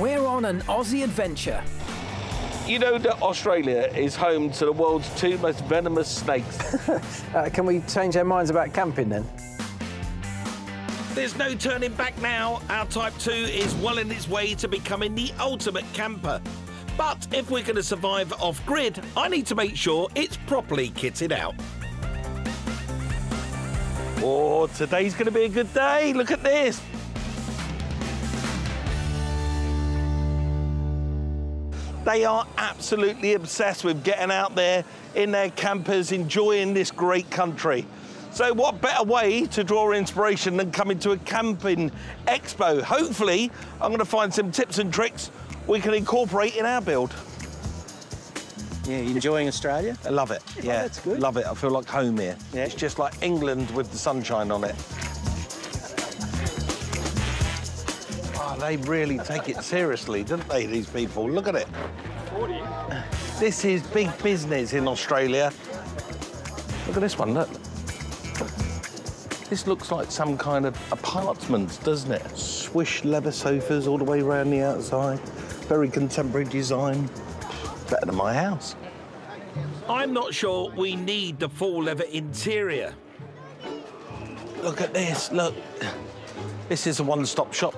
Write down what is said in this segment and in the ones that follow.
We're on an Aussie adventure. You know that Australia is home to the world's 2 most venomous snakes. Can we change our minds about camping then? There's no turning back now. Our Type 2 is well in its way to becoming the ultimate camper. But if we're going to survive off-grid, I need to make sure it's properly kitted out. Oh, today's going to be a good day. Look at this. They are absolutely obsessed with getting out there in their campers, enjoying this great country. So what better way to draw inspiration than coming to a camping expo? Hopefully, I'm going to find some tips and tricks we can incorporate in our build. Yeah, you enjoying Australia? I love it, yeah. Oh, that's good. Love it, I feel like home here. Yeah. It's just like England with the sunshine on it. Oh, they really take it seriously, don't they, these people? Look at it. 40. This is big business in Australia. Look at this one, look. This looks like some kind of apartment, doesn't it? Swish leather sofas all the way around the outside. Very contemporary design. Better than my house. I'm not sure we need the full leather interior. Look at this, look. This is a one-stop shop.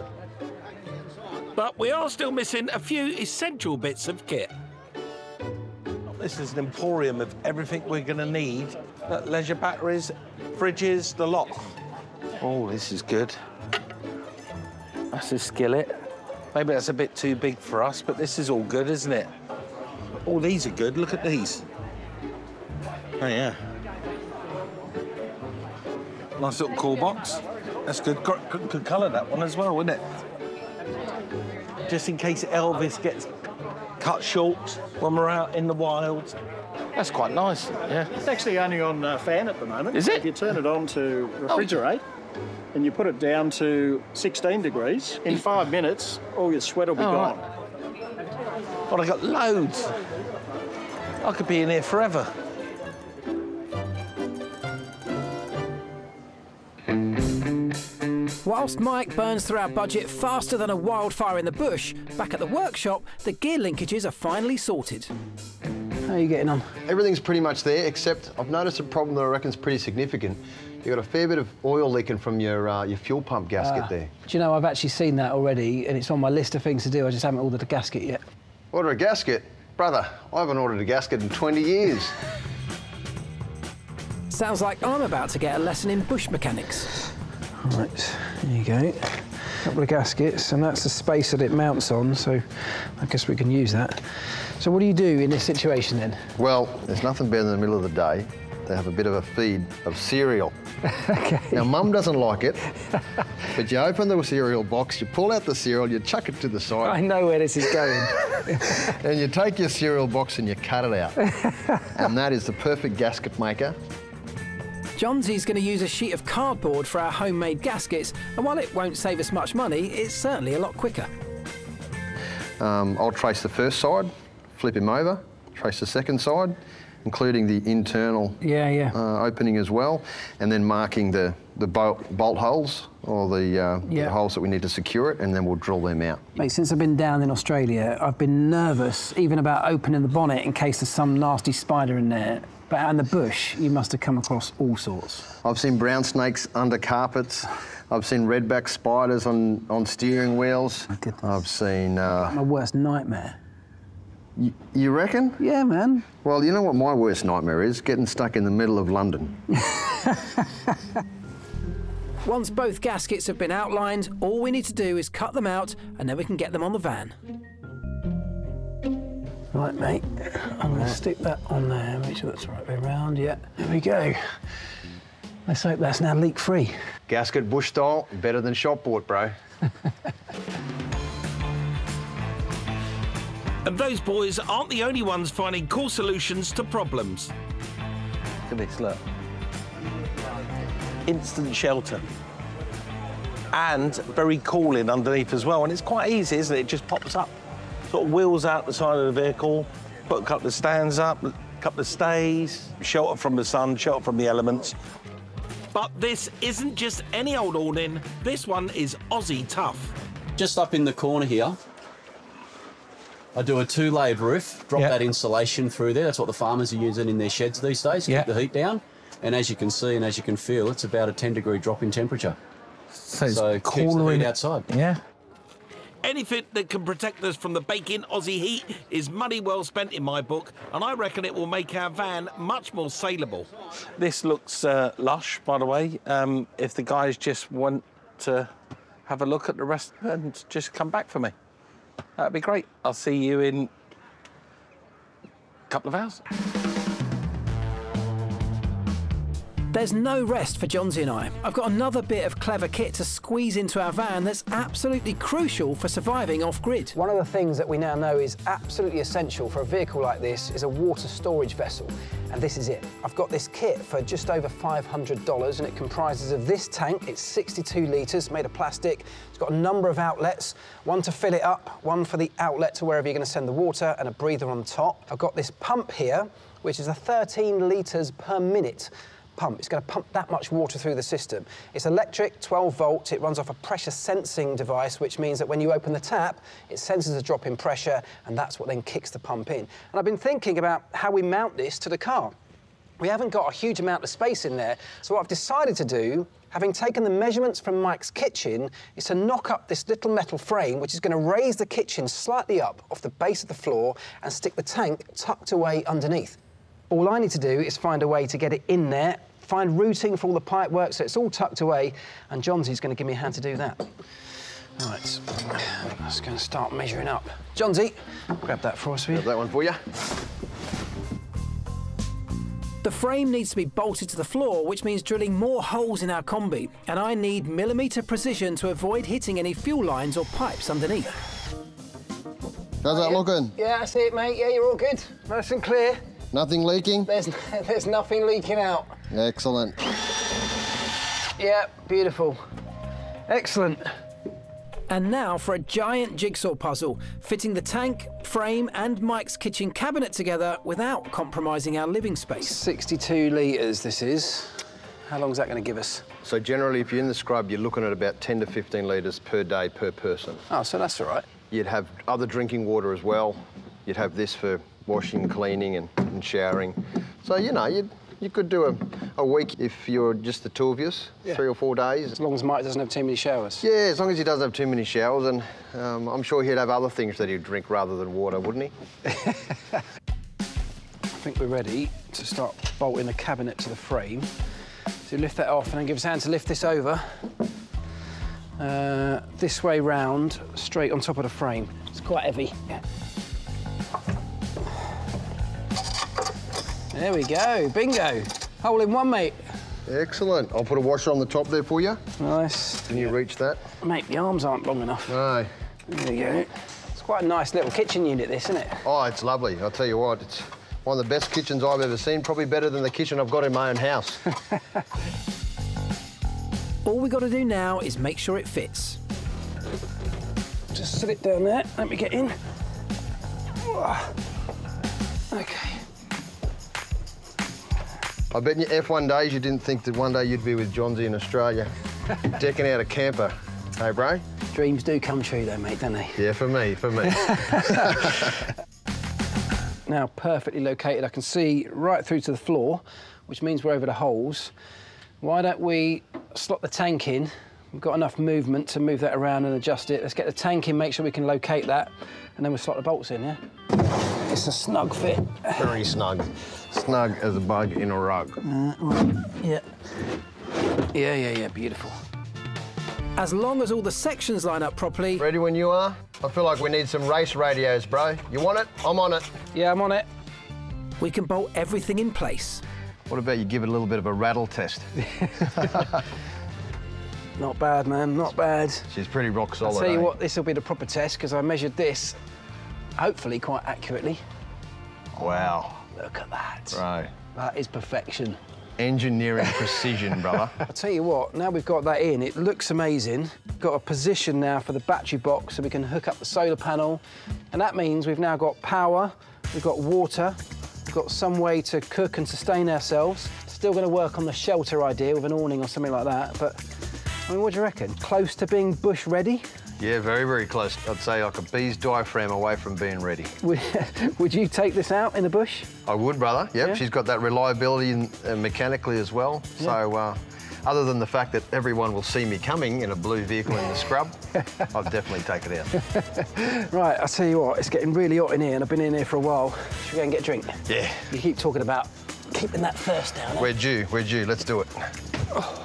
But we are still missing a few essential bits of kit. This is an emporium of everything we're going to need. Leisure batteries, fridges, the lot. Oh, this is good. That's a skillet. Maybe that's a bit too big for us, but this is all good, isn't it? Oh, these are good. Look at these. Oh, yeah. Nice little cool box. That's good. Good colour, that one as well, isn't it? Just in case Elvis gets cut short when we're out in the wild. That's quite nice, yeah. It's actually only on fan at the moment. Is it? If you turn it on to refrigerate and you put it down to 16 degrees, in 5 minutes, all your sweat will be gone. Right. Well, I got loads. I could be in here forever. Whilst Mike burns through our budget faster than a wildfire in the bush, back at the workshop, the gear linkages are finally sorted. How are you getting on? Everything's pretty much there, except I've noticed a problem that I reckon is pretty significant. You've got a fair bit of oil leaking from your fuel pump gasket there. Do you know, I've actually seen that already, and it's on my list of things to do. I just haven't ordered a gasket yet. Order a gasket? Brother, I haven't ordered a gasket in 20 years. Sounds like I'm about to get a lesson in bush mechanics. Right, there you go. A couple of gaskets, and that's the space that it mounts on, so I guess we can use that. So what do you do in this situation then? Well, there's nothing better than the middle of the day to have a bit of a feed of cereal. Okay. Now, Mum doesn't like it, but you open the cereal box, you pull out the cereal, you chuck it to the side. I know where this is going. And you take your cereal box and you cut it out. And that is the perfect gasket maker. Johnsy's going to use a sheet of cardboard for our homemade gaskets, and while it won't save us much money, it's certainly a lot quicker. I'll trace the first side, flip him over, trace the second side, including the internal opening as well, and then marking the bolt holes or the holes that we need to secure it, and then we'll drill them out. Mate, since I've been down in Australia, I've been nervous even about opening the bonnet in case there's some nasty spider in there. But out in the bush, you must have come across all sorts. I've seen brown snakes under carpets. I've seen redback spiders on steering wheels. My goodness. I've seen... My worst nightmare. You reckon? Yeah, man. Well, you know what my worst nightmare is? Getting stuck in the middle of London. Once both gaskets have been outlined, all we need to do is cut them out, and then we can get them on the van. Right, mate, I'm going to stick that on there, make sure that's the right way around. Yeah, there we go. Let's hope that's now leak-free. Gasket bush style, better than shop bought, bro. And those boys aren't the only ones finding cool solutions to problems. Look at this, look. Instant shelter. And very cooling underneath as well. And it's quite easy, isn't it? It just pops up. Sort of wheels out the side of the vehicle, put a couple of stands up, a couple of stays, shelter from the sun, shelter from the elements. But this isn't just any old awning. This one is Aussie tough. Just up in the corner here, I do a 2-layered roof, drop that insulation through there. That's what the farmers are using in their sheds these days to keep the heat down. And as you can see and as you can feel, it's about a 10-degree drop in temperature. So it's keeps the heat outside. Yeah. Anything that can protect us from the baking Aussie heat is money well spent in my book, and I reckon it will make our van much more saleable. This looks lush, by the way. If the guys just want to have a look at the rest and just come back for me, that'd be great. I'll see you in a couple of hours. There's no rest for Johnsy and I. I've got another bit of clever kit to squeeze into our van that's absolutely crucial for surviving off-grid. One of the things that we now know is absolutely essential for a vehicle like this is a water storage vessel, and this is it. I've got this kit for just over $500, and it comprises of this tank. It's 62 litres, made of plastic. It's got a number of outlets, one to fill it up, one for the outlet to wherever you're going to send the water, and a breather on top. I've got this pump here, which is a 13 litres per minute pump. It's going to pump that much water through the system. It's electric, 12 volts. It runs off a pressure sensing device, which means that when you open the tap, it senses a drop in pressure, and that's what then kicks the pump in. And I've been thinking about how we mount this to the car. We haven't got a huge amount of space in there, so what I've decided to do, having taken the measurements from Mike's kitchen, is to knock up this little metal frame, which is going to raise the kitchen slightly up off the base of the floor and stick the tank tucked away underneath. All I need to do is find a way to get it in there, find routing for all the pipe work so it's all tucked away, and Johnsy's going to give me a hand to do that. Right, I'm just going to start measuring up. Johnsy, grab that for us, will you? Grab that one for you. The frame needs to be bolted to the floor, which means drilling more holes in our combi, and I need millimetre precision to avoid hitting any fuel lines or pipes underneath. How's that looking? Yeah, that's it, mate. Yeah, you're all good. Nice and clear. Nothing leaking? There's nothing leaking out. Excellent. Yeah, beautiful. Excellent. And now for a giant jigsaw puzzle, fitting the tank, frame and Mike's kitchen cabinet together without compromising our living space. 62 litres this is. How long is that going to give us? So generally, if you're in the scrub, you're looking at about 10 to 15 litres per day per person. Oh, so that's all right. You'd have other drinking water as well. You'd have this for washing, cleaning and showering. So, you know, you could do a week if you're just the two of you, 3 or 4 days. As long as Mike doesn't have too many showers. Yeah, as long as he doesn't have too many showers, and I'm sure he'd have other things that he'd drink rather than water, wouldn't he? I think we're ready to start bolting the cabinet to the frame. So lift that off and then give us a hand to lift this over. This way round, straight on top of the frame. It's quite heavy. Yeah. There we go, bingo. Hole in one, mate. Excellent. I'll put a washer on the top there for you. Nice. Can you reach that? Mate, the arms aren't long enough. No. There you go. It's quite a nice little kitchen unit, this, isn't it? Oh, it's lovely. I'll tell you what, it's one of the best kitchens I've ever seen, probably better than the kitchen I've got in my own house. All we got to do now is make sure it fits. Just sit it down there, let me get in. Okay. I bet in your F1 days you didn't think that one day you'd be with Johnsy in Australia, decking out a camper. Hey, bro? Dreams do come true though, mate, don't they? Yeah, for me. Now, perfectly located. I can see right through to the floor, which means we're over the holes. Why don't we slot the tank in? We've got enough movement to move that around and adjust it. Let's get the tank in, make sure we can locate that, and then we'll slot the bolts in, yeah? It's a snug fit. Very snug. Snug as a bug in a rug. Yeah. Yeah, beautiful. As long as all the sections line up properly... Ready when you are? I feel like we need some race radios, bro. You want it? I'm on it. Yeah, I'm on it. We can bolt everything in place. What about you give it a little bit of a rattle test? Not bad, man, not bad. She's pretty rock solid, I'll tell you what, this will be the proper test, because I measured this, hopefully, quite accurately. Wow. Look at that. Right. That is perfection. Engineering precision, brother. I'll tell you what, now we've got that in, it looks amazing. Got a position now for the battery box so we can hook up the solar panel. And that means we've now got power, we've got water, we've got some way to cook and sustain ourselves. Still going to work on the shelter idea with an awning or something like that, but I mean, what do you reckon? Close to being bush ready? Yeah, very, very close. I'd say like a bee's diaphragm away from being ready. Would you take this out in the bush? I would, brother. Yep, Yeah. she's got that reliability and mechanically as well. Yeah. So, other than the fact that everyone will see me coming in a blue vehicle in the scrub, I'll definitely take it out. Right, I'll tell you what, it's getting really hot in here and I've been in here for a while. Should we go and get a drink? Yeah. You keep talking about keeping that thirst down. We're due, let's do it. Oh.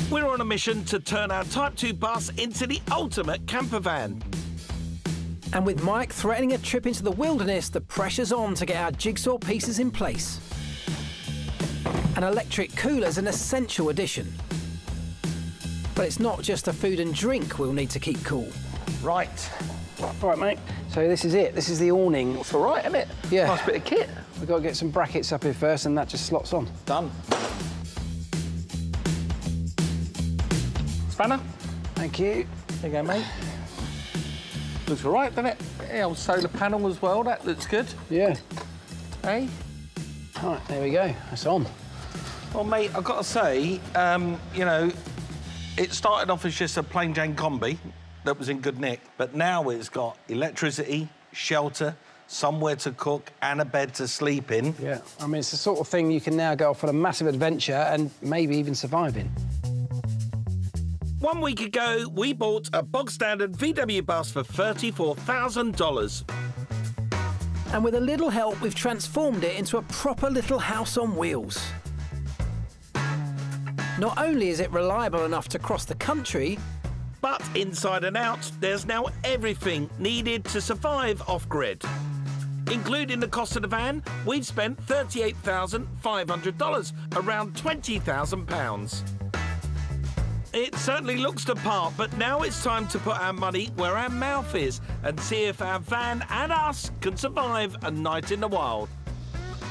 We're on a mission to turn our Type 2 bus into the ultimate camper van. And with Mike threatening a trip into the wilderness, the pressure's on to get our jigsaw pieces in place. An electric cooler's an essential addition. But it's not just the food and drink we'll need to keep cool. Right. All right, mate. So this is it. This is the awning. It's all right, isn't it? Yeah. Nice bit of kit. We've got to get some brackets up here first and that just slots on. Done. Spanner. Thank you. There you go, mate. Looks all right, doesn't it? Yeah, old solar panel as well, that looks good. Yeah. Hey? All right, there we go. It's on. Well, mate, I've got to say, you know, it started off as just a plain Jane combi that was in good nick, but now it's got electricity, shelter, somewhere to cook and a bed to sleep in. Yeah, I mean, it's the sort of thing you can now go off on a massive adventure and maybe even survive in. 1 week ago, we bought a bog-standard VW bus for $34,000. And with a little help, we've transformed it into a proper little house on wheels. Not only is it reliable enough to cross the country, but inside and out, there's now everything needed to survive off-grid. Including the cost of the van, we've spent $38,500, around £20,000. It certainly looks the part, but now it's time to put our money where our mouth is and see if our van and us can survive a night in the wild.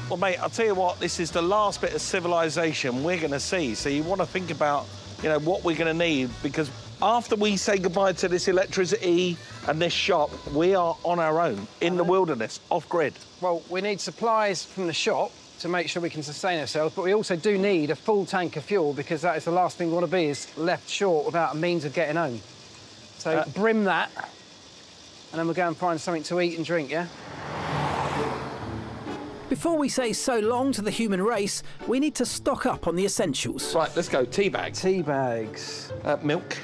Well, mate, I'll tell you what, this is the last bit of civilization we're going to see. So you want to think about, you know, what we're going to need, because after we say goodbye to this electricity and this shop, we are on our own, in the wilderness, off-grid. Well, we need supplies from the shop to make sure we can sustain ourselves, but we also do need a full tank of fuel, because that is the last thing we want to be, is left short without a means of getting home. So brim that, and then we'll go and find something to eat and drink, yeah? before we say so long to the human race, we need to stock up on the essentials. Right, let's go. Tea bags. Tea bags. Milk.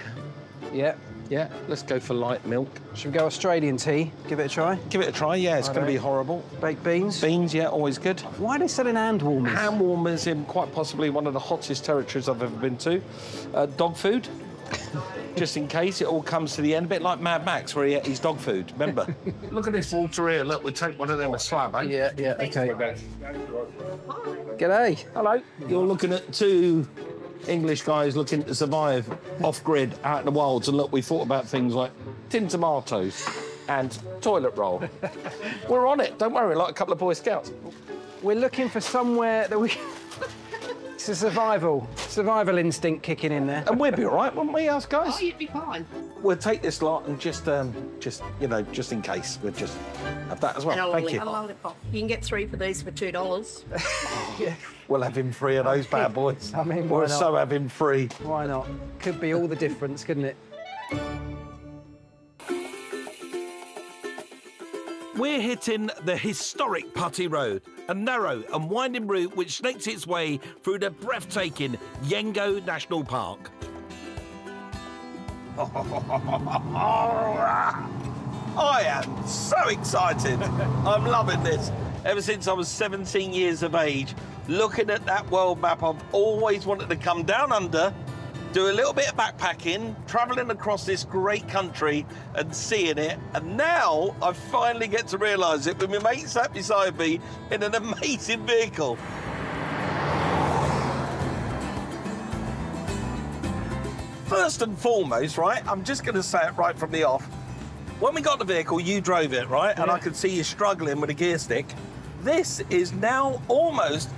Yeah. Yeah, let's go for light milk. Should we go Australian tea? Give it a try? Give it a try, yeah, it's going to be horrible. Baked beans? Beans, yeah, always good. Why are they selling hand warmers? Hand warmers in quite possibly one of the hottest territories I've ever been to. Dog food, just in case it all comes to the end. A bit like Mad Max, where he ate his dog food, remember? Look at this water here. Look, we'll take one of them a slab, eh? Yeah, yeah, OK. G'day. Hello. You're looking at two English guys looking to survive off-grid out in the wilds, and look, we thought about things like tin tomatoes and toilet roll. We're on it, don't worry, like a couple of Boy Scouts. We're looking for somewhere that we... It's a survival instinct kicking in there. And we'd be all right, wouldn't we, us guys? Oh, you'd be fine. We'll take this lot and just you know, just in case, we'll just have that as well. Thank you. A lollipop. You can get 3 for these for $2. Yeah. We'll have him free of those bad boys. I mean, we'll so have him free. Why not? Could be all the difference, couldn't it? We're hitting the historic Putty Road, a narrow and winding route which snakes its way through the breathtaking Yengo National Park. I am so excited. I'm loving this. Ever since I was 17 years of age, looking at that world map, I've always wanted to come down under, do a little bit of backpacking, travelling across this great country and seeing it. And now I finally get to realise it with my mate sat beside me in an amazing vehicle. First and foremost, right, I'm just going to say it right from the off. When we got the vehicle, you drove it, right? Yeah. And I could see you struggling with a gear stick. This is now almost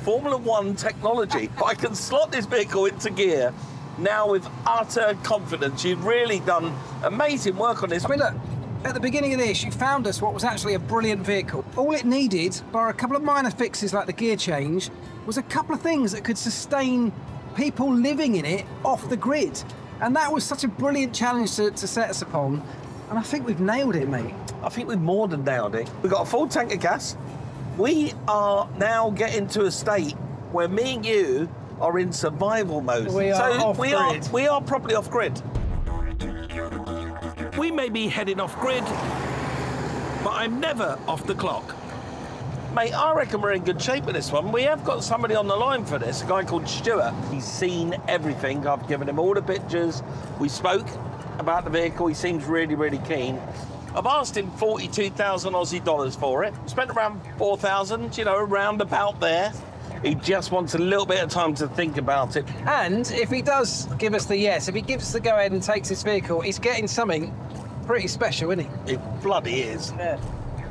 Formula 1 technology. I can slot this vehicle into gear now with utter confidence. You've really done amazing work on this. I mean, look, at the beginning of this, you found us what was actually a brilliant vehicle. All it needed, bar a couple of minor fixes like the gear change, was a couple of things that could sustain people living in it off the grid. And that was such a brilliant challenge to set us upon. And I think we've nailed it, mate. I think we've more than nailed it. We've got a full tank of gas. We are now getting to a state where me and you are in survival mode. We are properly off grid. We may be heading off grid, but I'm never off the clock. Mate, I reckon we're in good shape with this one. We have got somebody on the line for this, a guy called Stuart. He's seen everything. I've given him all the pictures. We spoke about the vehicle. He seems really, really keen. I've asked him 42,000 Aussie dollars for it. Spent around 4,000, you know, around about there. He just wants a little bit of time to think about it. And if he does give us the yes, if he gives us the go-ahead and takes this vehicle, he's getting something pretty special, isn't he? It bloody is. Yeah.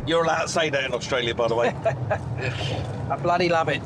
You're allowed to say that in Australia, by the way. I bloody love it.